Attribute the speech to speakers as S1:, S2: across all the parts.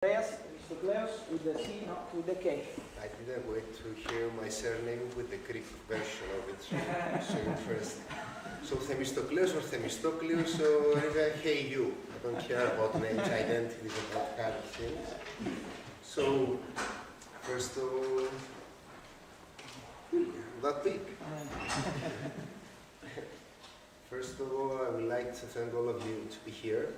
S1: Andreas, Themistocleous with the C, not with the K.
S2: I didn't wait to hear my surname with the Greek version of it, so interesting. So Themistocleous or Themistocleous or even hey you. I don't care about names, identities, and that kind of things. So, first of all, that big. First of all, I would like to thank all of you to be here.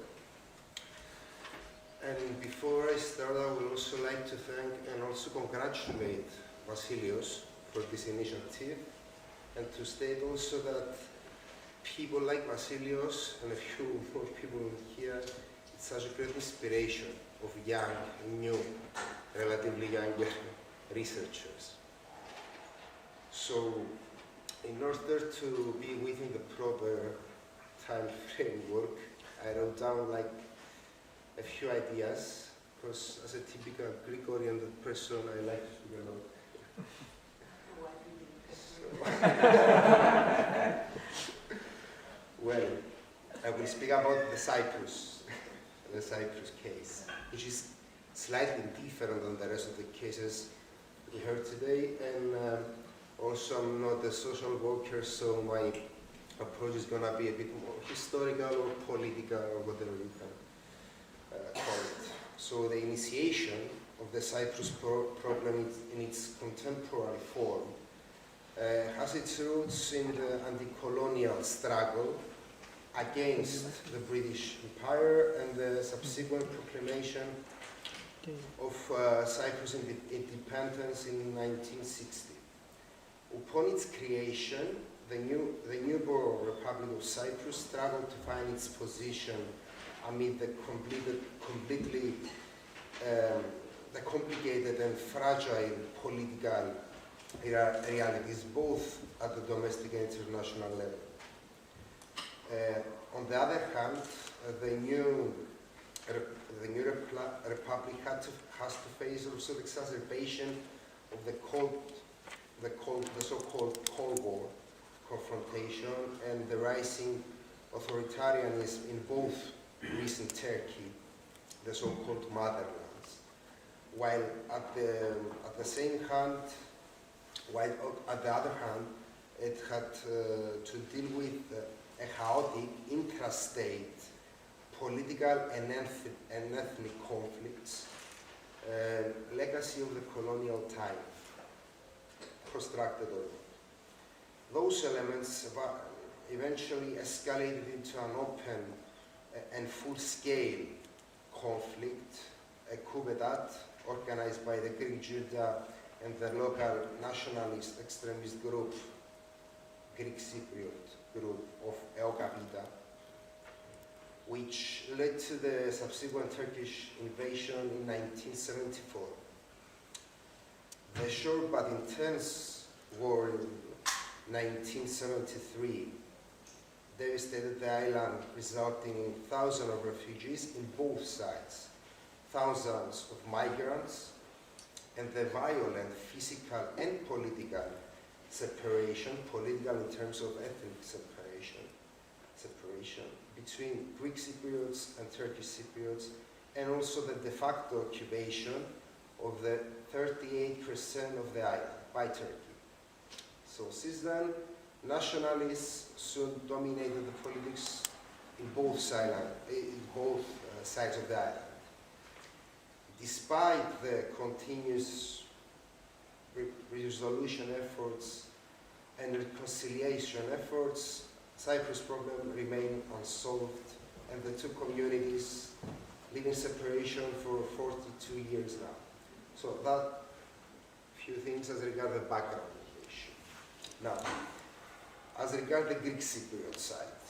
S2: And before I start, I would also like to thank and also congratulate Vasilios for this initiative, and to state also that people like Vasilios and a few more people here, it's such a great inspiration of young, new, relatively younger researchers. So, in order to be within the proper time framework, I wrote down like a few ideas, because as a typical Greek-oriented person, I like to speak a lot. Well, I will speak about the Cyprus case, which is slightly different than the rest of the cases we heard today, and also I'm not a social worker, so my approach is going to be a bit more historical or political or whatever you can call it. So the initiation of the Cyprus problem in its contemporary form has its roots in the anti-colonial struggle against the British Empire and the subsequent proclamation of Cyprus independence in 1960. Upon its creation, the newborn Republic of Cyprus struggled to find its position amid the complicated and fragile political realities, both at the domestic and international level. On the other hand, the new republic has to face also the exacerbation of the so-called Cold War confrontation and the rising authoritarianism in both Greece and Turkey, the so-called motherlands. While at the other hand, it had to deal with a chaotic intrastate political and ethnic conflicts, legacy of the colonial time, constructed over. Those elements eventually escalated into an open and full-scale conflict, a coup d'etat organized by the Greek Juda and the local nationalist extremist group, Greek Cypriot group of Eokavida, which led to the subsequent Turkish invasion in 1974. The short but intense war in 1973 devastated the island, resulting in thousands of refugees in both sides, thousands of migrants, and the violent physical and political separation, political in terms of ethnic separation between Greek Cypriots and Turkish Cypriots, and also the de facto occupation of the 38% of the island by Turkey. So since then, nationalists soon dominated the politics in both sides of the island. Despite the continuous resolution efforts and reconciliation efforts, Cyprus problem remained unsolved, and the two communities live in separation for 42 years now. So that few things as regards the background of the issue. Now, as regards the Greek Cypriot side,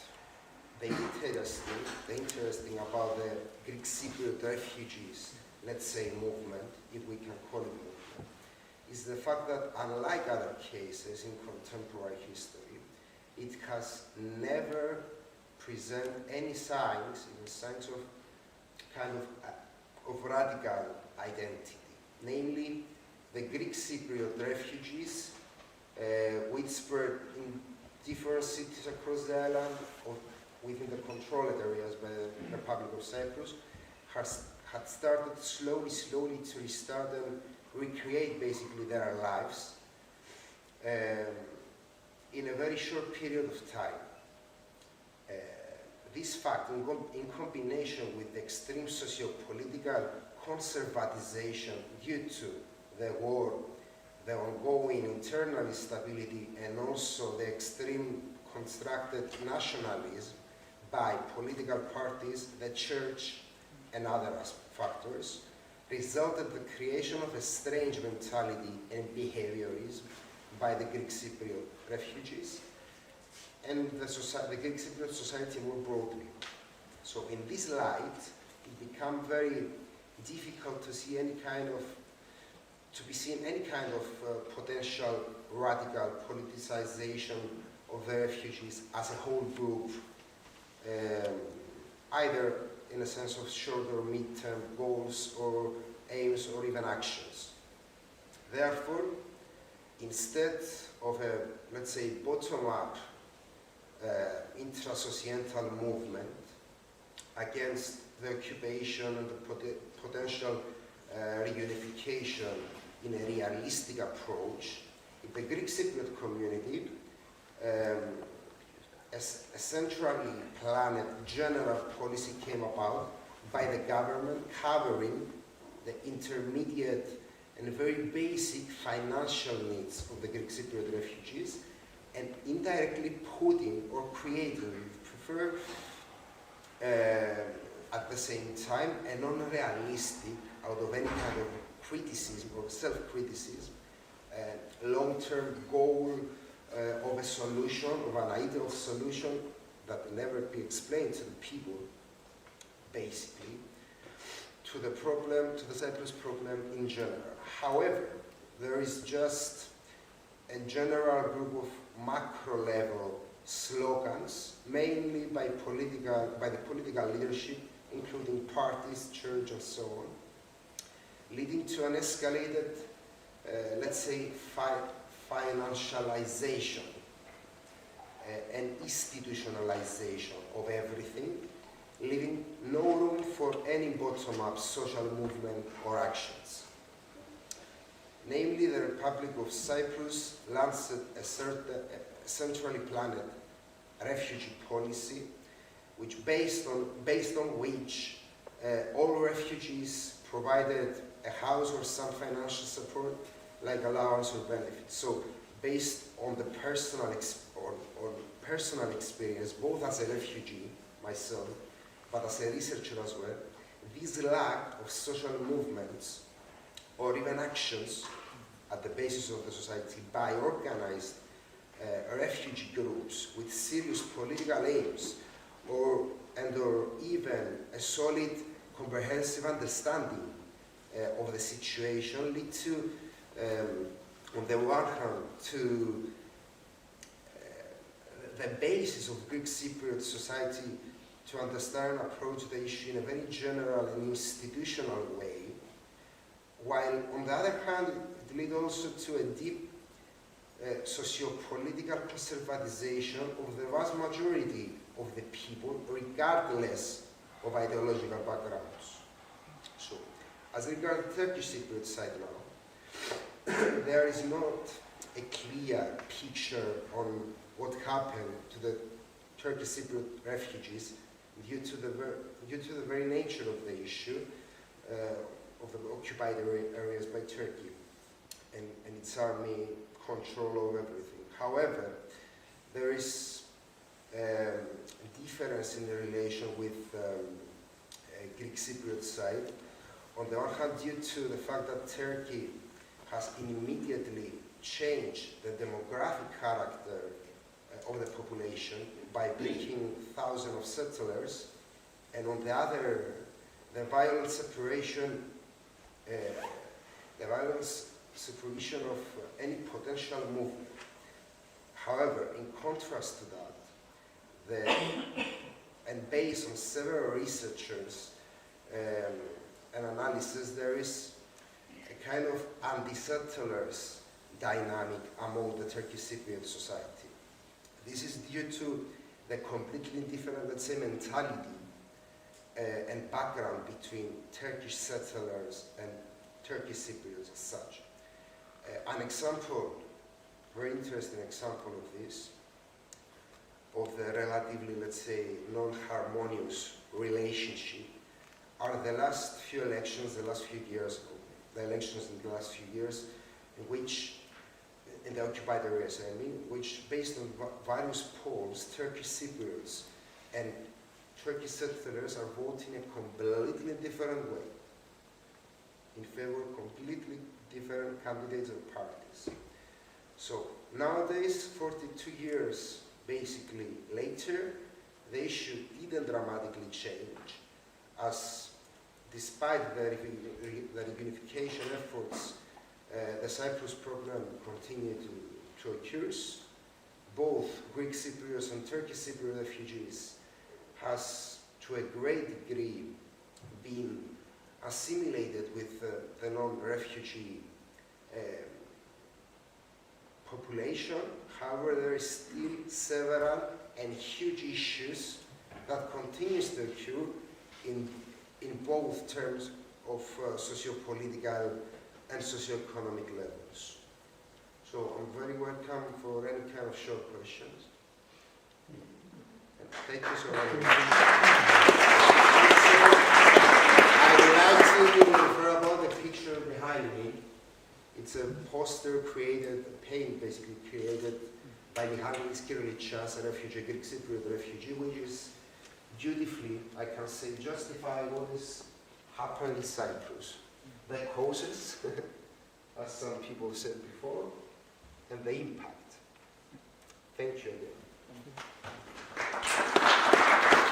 S2: the interesting about the Greek Cypriot refugees, let's say movement, if we can call it movement, is the fact that unlike other cases in contemporary history, it has never presented any signs, even signs of kind of radical identity. Namely, the Greek Cypriot refugees, which spread in different cities across the island or within the controlled areas by the Republic of Cyprus, had started slowly to restart and recreate basically their lives in a very short period of time. This fact, in combination with the extreme socio-political conservatization due to the war, the ongoing internal instability, and also the extreme constructed nationalism by political parties, the church, and other factors, resulted in the creation of a strange mentality and behaviorism by the Greek Cypriot refugees and the Greek Cypriot society more broadly. So in this light, it became very difficult to see any kind of potential radical politicization of the refugees as a whole group, either in a sense of short or mid-term goals or aims or even actions. Therefore, instead of a, let's say, bottom-up intra-societal movement against the occupation and the potential reunification in a realistic approach, in the Greek Cypriot community, a centrally planned general policy came about by the government covering the intermediate and very basic financial needs of the Greek Cypriot refugees and indirectly putting or creating, prefer at the same time, a non-realistic, out of any kind of criticism or self-criticism, long-term goal of a solution, of an ideal solution that will never be explained to the people, basically, to the problem, to the Cyprus problem in general. However, there is just a general group of macro-level slogans, mainly by the political leadership, including parties, church, and so on, leading to an escalated, let's say, financialization and institutionalization of everything, leaving no room for any bottom-up social movement or actions. Namely, the Republic of Cyprus launched a centrally planned refugee policy, which based on which all refugees provided a house or some financial support, like allowance or benefits. So, based on the personal experience, both as a refugee myself, but as a researcher as well, this lack of social movements or even actions at the basis of the society by organized refugee groups with serious political aims or even a solid comprehensive understanding of the situation lead to, on the one hand, to the basis of Greek Cypriot society to understand and approach the issue in a very general and institutional way, while on the other hand it leads also to a deep socio-political conservatization of the vast majority of the people, regardless of ideological backgrounds. So, as regards the Turkish Cypriot side now, there is not a clear picture on what happened to the Turkish Cypriot refugees due to the very nature of the issue of the occupied areas by Turkey and its army control over everything. However, there is a difference in the relation with Greek Cypriot side. On the one hand, due to the fact that Turkey has immediately changed the demographic character of the population by bringing thousands of settlers, and on the other, the violent separation of any potential movement. However, in contrast to that, and based on several researchers and analysis, there is a kind of anti-settlers dynamic among the Turkish Cypriot society. This is due to the completely different, let's say, mentality and background between Turkish settlers and Turkish Cypriots as such. An example, very interesting example of this, of the relatively, let's say, non-harmonious relationship are the last few elections, the last few years, the elections in the last few years, in which, in the occupied areas, I mean, which based on various polls, Turkish Cypriots and Turkish settlers are voting a completely different way, in favor of completely different candidates and parties. So nowadays, 42 years basically later, the issue didn't dramatically change, as despite the reunification efforts, the Cyprus program continued to occur. Both Greek Cypriots and Turkish Cypriot refugees has, to a great degree, been assimilated with the non-refugee population. However, there is still several and huge issues that continues to occur in both terms of socio-political and socio-economic levels. So I'm very welcome for any kind of short questions. Thank you so much. I would like to refer about the picture behind me. It's a poster created, a paint basically created by Mihalis Kirilichas, a refugee, a Greek Cypriot refugee, which is beautifully, I can say, justify what is happening in Cyprus. The causes, as some people said before, and the impact. Thank you again.